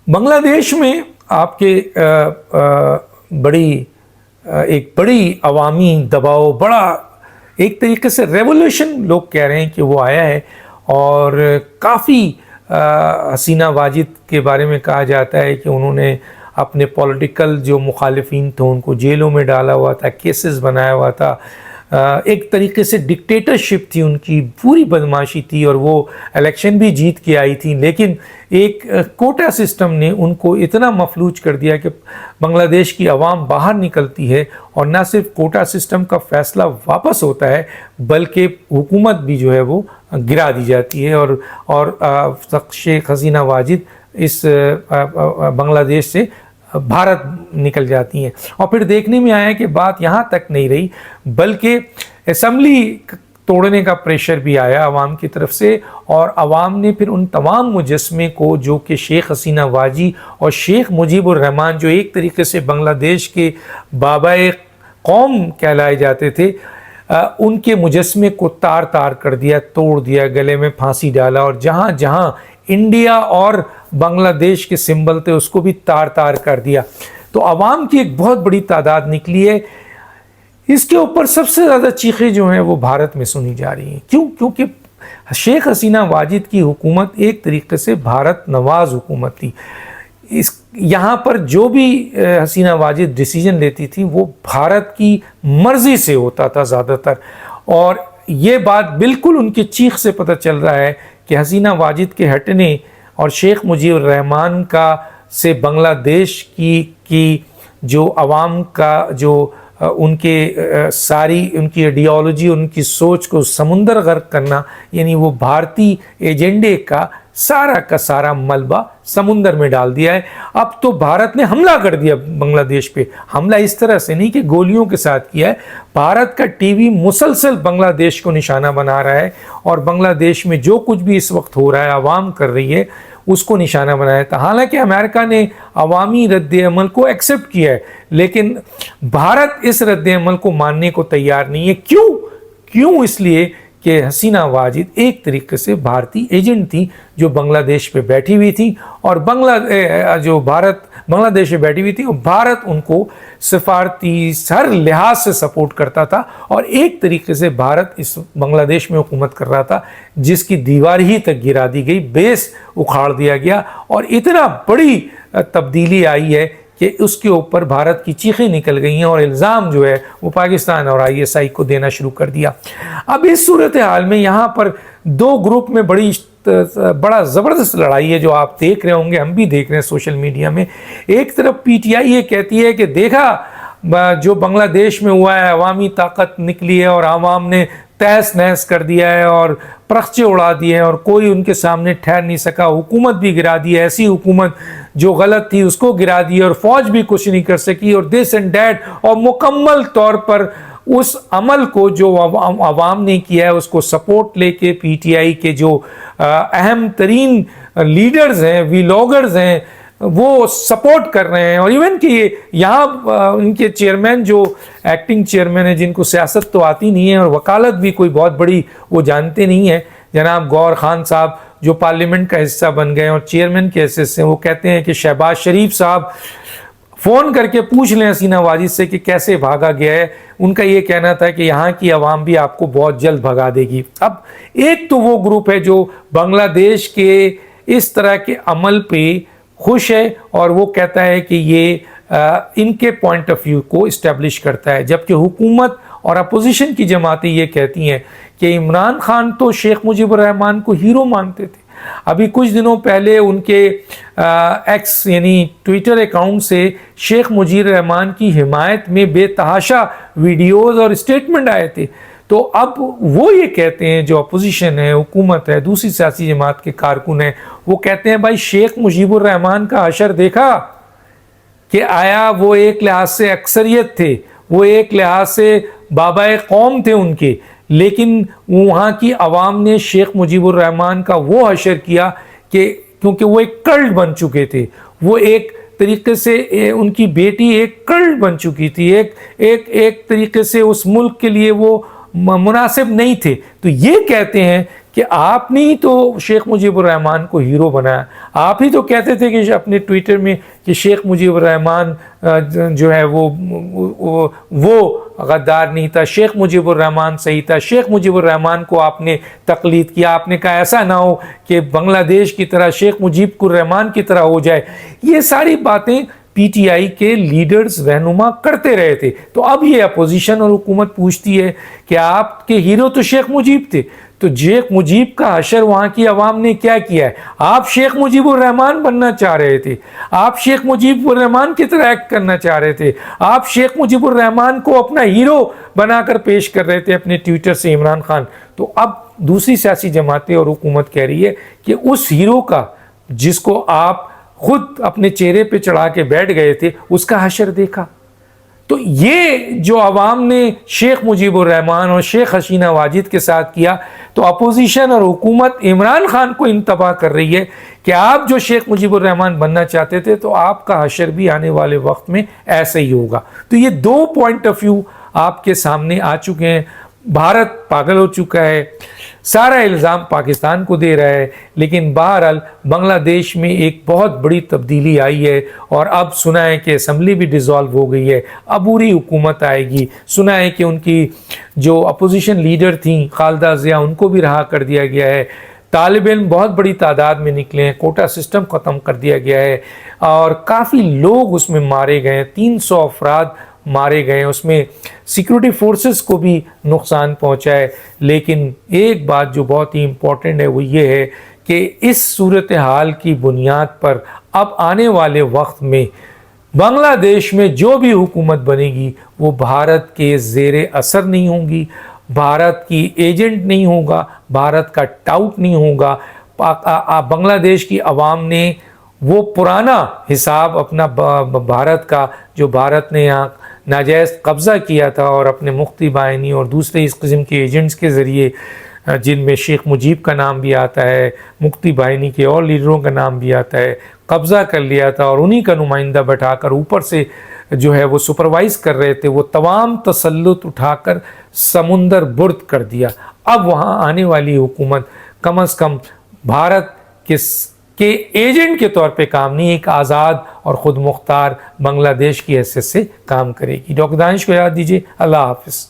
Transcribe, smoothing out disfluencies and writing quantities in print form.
بنگلہ دیش میں آپ کے ایک بڑی عوامی دباؤ، بڑا ایک طریقے سے ریولوشن لوگ کہہ رہے ہیں کہ وہ آیا ہے، اور کافی حسینہ واجد کے بارے میں کہا جاتا ہے کہ انہوں نے اپنے پولیٹیکل جو مخالفین تھے ان کو جیلوں میں ڈالا ہوا تھا، کیسز بنایا ہوا تھا، ایک طریقے سے ڈکٹیٹرشپ تھی ان کی، پوری بدماشی تھی، اور وہ الیکشن بھی جیت کے آئی تھی، لیکن ایک کوٹا سسٹم نے ان کو اتنا مفلوج کر دیا کہ بنگلہ دیش کی عوام باہر نکلتی ہے، اور نہ صرف کوٹا سسٹم کا فیصلہ واپس ہوتا ہے بلکہ حکومت بھی جو ہے وہ گرا دی جاتی ہے، اور شیخ حسینہ واجد اس بنگلہ دیش سے بھارت نکل جاتی ہیں۔ اور پھر دیکھنے میں آیا کہ بات یہاں تک نہیں رہی، بلکہ اسمبلی توڑنے کا پریشر بھی آیا عوام کی طرف سے، اور عوام نے پھر ان تمام مجسمے کو جو کہ شیخ حسینہ واجی اور شیخ مجیب الرحمان، جو ایک طریقے سے بنگلہ دیش کے بابائے قوم کہلائے جاتے تھے، ان کے مجسمے کو تار تار کر دیا، توڑ دیا، گلے میں پھانسی ڈالا، اور جہاں جہاں انڈیا اور بنگلہ دیش کے سمبل تھے اس کو بھی تار تار کر دیا۔ تو عوام کی ایک بہت بڑی تعداد نکلی ہے۔ اس کے اوپر سب سے زیادہ چیخیں جو ہیں وہ بھارت میں سنی جا رہی ہیں۔ کیونکہ شیخ حسینہ واجد کی حکومت ایک طریقے سے بھارت نواز حکومت تھی۔ یہاں پر جو بھی حسینہ واجد ڈیسیجن لیتی تھی وہ بھارت کی مرضی سے ہوتا تھا زیادہ تر، اور یہ بات بالکل ان کی چیخ سے پتہ چل رہا ہے کہ حسینہ واجد کے ہٹنے اور شیخ مجیب الرحمان کا سے بنگلہ دیش کی جو عوام کا جو ان کے ساری ان کی ایڈیالوجی، ان کی سوچ کو سمندر غرق کرنا، یعنی وہ بھارتی ایجنڈے کا سارا ملبہ سمندر میں ڈال دیا ہے۔ اب تو بھارت نے حملہ کر دیا بنگلہ دیش پہ، حملہ اس طرح سے نہیں کہ گولیوں کے ساتھ کیا ہے، بھارت کا ٹی وی مسلسل بنگلہ دیش کو نشانہ بنا رہا ہے، اور بنگلہ دیش میں جو کچھ بھی اس وقت ہو رہا ہے عوام کر رہی ہے اس کو نشانہ بنایا تھا۔ حالانکہ امریکہ نے عوامی رد عمل کو ایکسیپٹ کیا ہے، لیکن بھارت اس رد عمل کو ماننے کو تیار نہیں ہے۔ کیوں؟ اس لیے کہ حسینہ واجد ایک طریقے سے بھارتی ایجنٹ تھی جو بنگلہ دیش پہ بیٹھی ہوئی تھی، اور بنگلہ دیش پہ بیٹھی ہوئی تھی، اور بھارت ان کو سفارتی ہر لحاظ سے سپورٹ کرتا تھا، اور ایک طریقے سے بھارت اس بنگلہ دیش میں حکومت کر رہا تھا جس کی دیوار ہی تک گرا دی گئی، بیس اکھاڑ دیا گیا، اور اتنا بڑی تبدیلی آئی ہے کہ اس کے اوپر بھارت کی چیخیں نکل گئی ہیں، اور الزام جو ہے وہ پاکستان اور ISI کو دینا شروع کر دیا۔ اب اس صورتحال میں یہاں پر دو گروپ میں بڑا زبردست لڑائی ہے جو آپ دیکھ رہے ہوں گے، ہم بھی دیکھ رہے ہیں سوشل میڈیا میں۔ ایک طرف PTI یہ کہتی ہے کہ دیکھا جو بنگلہ دیش میں ہوا ہے، عوامی طاقت نکلی ہے اور عوام نے تہس نہس کر دیا ہے اور پرخچے اڑا دیے ہیں، اور کوئی ان کے سامنے ٹھہر نہیں سکا، حکومت بھی گرا دی ہے، ایسی حکومت جو غلط تھی اس کو گرا دی، اور فوج بھی کچھ نہیں کر سکی، اور دس اینڈ دیٹ، اور مکمل طور پر اس عمل کو جو عوام نے کیا ہے اس کو سپورٹ لے کے PTI کے جو اہم ترین لیڈرز ہیں، ویلاگرز ہیں، وہ سپورٹ کر رہے ہیں، اور ایون کہ یہاں ان کے چیئرمین جو ایکٹنگ چیئرمین ہیں جن کو سیاست تو آتی نہیں ہے اور وکالت بھی کوئی بہت بڑی وہ جانتے نہیں ہیں، جناب گور خان صاحب جو پارلیمنٹ کا حصہ بن گئے اور چیئرمین کے حیثیت سے، وہ کہتے ہیں کہ شہباز شریف صاحب فون کر کے پوچھ لیں حسینہ واجد سے کہ کیسے بھاگا گیا ہے۔ ان کا یہ کہنا تھا کہ یہاں کی عوام بھی آپ کو بہت جلد بھگا دے گی۔ اب ایک تو وہ گروپ ہے جو بنگلہ دیش کے اس طرح کے عمل پہ خوش ہے، اور وہ کہتا ہے کہ یہ ان کے پوائنٹ آف ویو کو اسٹیبلش کرتا ہے، جبکہ حکومت اور اپوزیشن کی جماعتیں یہ کہتی ہیں کہ عمران خان تو شیخ مجیب الرحمان کو ہیرو مانتے تھے۔ ابھی کچھ دنوں پہلے ان کے ایکس یعنی ٹویٹر اکاؤنٹ سے شیخ مجیب الرحمان کی حمایت میں بے تحاشا ویڈیوز اور اسٹیٹمنٹ آئے تھے۔ تو اب وہ یہ کہتے ہیں، جو اپوزیشن ہے، حکومت ہے، دوسری سیاسی جماعت کے کارکن ہیں، وہ کہتے ہیں بھائی شیخ مجیب الرحمان کا حشر دیکھا کہ آیا وہ ایک لحاظ سے اکثریت تھے، وہ ایک لحاظ سے بابائے قوم تھے ان کے، لیکن وہاں کی عوام نے شیخ مجیب الرحمان کا وہ حشر کیا کہ کیونکہ وہ ایک کلٹ بن چکے تھے، وہ ایک طریقے سے ان کی بیٹی ایک کلٹ بن چکی تھی، ایک طریقے سے اس ملک کے لیے وہ مناسب نہیں تھے۔ تو یہ کہتے ہیں کہ آپ نے ہی تو شیخ مجیب الرحمان کو ہیرو بنایا. آپ ہی تو کہتے تھے کہ اپنے ٹویٹر میں کہ شیخ مجیب الرحمان جو ہے وہ غدار نہیں تھا, شیخ مجیب الرحمان صحیح تھا. شیخ مجیب الرحمان کو آپ نے تقلید کیا, آپ نے کہا ایسا نہ ہو کہ بنگلہ دیش کی طرح شیخ مجیب الرحمان کی طرح ہو جائے. یہ ساری باتیں پی ٹی آئی کے لیڈرز رہنما کرتے رہے تھے. تو اب یہ اپوزیشن اور حکومت پوچھتی ہے کہ آپ کے ہیرو تو شیخ مجیب تھے, تو شیخ مجیب کا حشر وہاں کی عوام نے کیا کیا ہے؟ آپ شیخ مجیب الرحمان بننا چاہ رہے تھے, آپ شیخ مجیب الرحمان کی طرح ایکٹ کرنا چاہ رہے تھے, آپ شیخ مجیب الرحمان کو اپنا ہیرو بنا کر پیش کر رہے تھے اپنے ٹویٹر سے عمران خان. تو اب دوسری سیاسی جماعتیں اور حکومت کہہ رہی ہے کہ اس ہیرو کا جس کو آپ خود اپنے چہرے پہ چڑھا کے بیٹھ گئے تھے اس کا حشر دیکھا. تو یہ جو عوام نے شیخ مجیب الرحمان اور شیخ حسینہ واجد کے ساتھ کیا, تو اپوزیشن اور حکومت عمران خان کو انتباہ کر رہی ہے کہ آپ جو شیخ مجیب الرحمان بننا چاہتے تھے تو آپ کا حشر بھی آنے والے وقت میں ایسے ہی ہوگا. تو یہ دو پوائنٹ آف ویو آپ کے سامنے آ چکے ہیں. بھارت پاگل ہو چکا ہے, سارا الزام پاکستان کو دے رہا ہے, لیکن بہرحال بنگلہ دیش میں ایک بہت بڑی تبدیلی آئی ہے اور اب سنا ہے کہ اسمبلی بھی ڈیزالو ہو گئی ہے, عبوری حکومت آئے گی. سنا ہے کہ ان کی جو اپوزیشن لیڈر تھیں خالدہ ضیاء ان کو بھی رہا کر دیا گیا ہے. طالب علم بہت بڑی تعداد میں نکلے ہیں, کوٹا سسٹم ختم کر دیا گیا ہے اور کافی لوگ اس میں مارے گئے ہیں, 300 افراد مارے گئے ہیں, اس میں سیکیورٹی فورسز کو بھی نقصان پہنچا ہے. لیکن ایک بات جو بہت ہی امپورٹنٹ ہے وہ یہ ہے کہ اس صورتحال کی بنیاد پر اب آنے والے وقت میں بنگلہ دیش میں جو بھی حکومت بنے گی وہ بھارت کے زیر اثر نہیں ہوں گی, بھارت کی ایجنٹ نہیں ہوگا, بھارت کا ٹاؤٹ نہیں ہوگا. بنگلہ دیش کی عوام نے وہ پرانا حساب اپنا بھارت کا جو بھارت نے یہاں ناجائز قبضہ کیا تھا اور اپنے مختی بائنی اور دوسرے اس قسم کے ایجنٹس کے ذریعے جن میں شیخ مجیب کا نام بھی آتا ہے, مختی بائنی کے اور لیڈروں کا نام بھی آتا ہے, قبضہ کر لیا تھا اور انہی کا نمائندہ بٹھا کر اوپر سے جو ہے وہ سپروائز کر رہے تھے, وہ تمام تسلط اٹھا کر سمندر برد کر دیا. اب وہاں آنے والی حکومت کم از کم بھارت کے ایجنٹ کے طور پہ کام نہیں, ایک آزاد اور خود مختار بنگلہ دیش کی حیثیت سے کام کرے گی. ڈاکٹر دانش کو یاد دیجیے. اللہ حافظ.